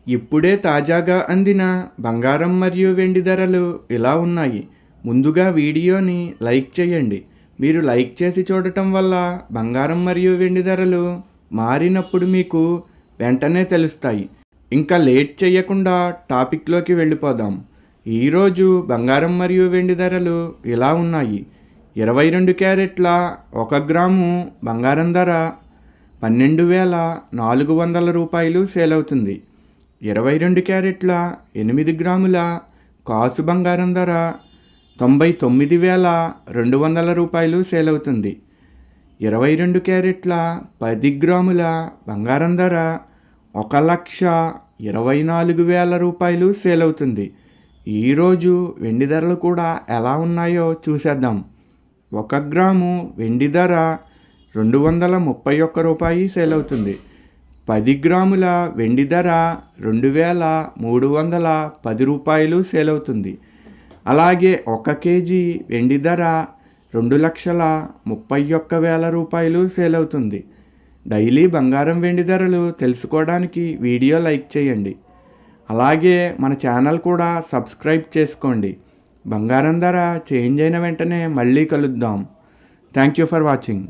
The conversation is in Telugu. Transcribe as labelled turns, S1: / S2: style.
S1: ఇప్పుడే తాజాగా అందిన బంగారం మరియు వెండి ధరలు ఇలా ఉన్నాయి. ముందుగా వీడియోని లైక్ చేయండి. మీరు లైక్ చేసి చూడటం వల్ల బంగారం మరియు వెండి ధరలు మారినప్పుడు మీకు వెంటనే తెలుస్తాయి. ఇంకా లేట్ చేయకుండా టాపిక్లోకి వెళ్ళిపోదాం. ఈరోజు బంగారం మరియు వెండి ధరలు ఇలా ఉన్నాయి. 22 క్యారెట్ల 1 గ్రాము బంగారం ధర 12,400 రూపాయలు సేల్ అవుతుంది. 22 క్యారెట్ల 8 గ్రాముల కాసు బంగారం ధర 99,200 రూపాయలు సేల్ అవుతుంది. 22 క్యారెట్ల 10 గ్రాముల బంగారం ధర 1,24,000 రూపాయలు సేల్ అవుతుంది. ఈరోజు వెండి ధరలు కూడా ఎలా ఉన్నాయో చూసేద్దాం. 1 గ్రాము వెండి ధర 231 రూపాయి సేల్ అవుతుంది. 10 గ్రాముల వెండి ధర 2,310 రూపాయలు సేల్ అవుతుంది. అలాగే 1 కేజీ వెండి ధర 2,31,000 రూపాయలు సేల్ అవుతుంది. డైలీ బంగారం వెండి ధరలు తెలుసుకోవడానికి వీడియో లైక్ చేయండి. అలాగే మన ఛానల్ కూడా సబ్స్క్రైబ్ చేసుకోండి. బంగారం ధర చేంజ్ అయిన వెంటనే మళ్ళీ కలుద్దాం. Thank you for watching.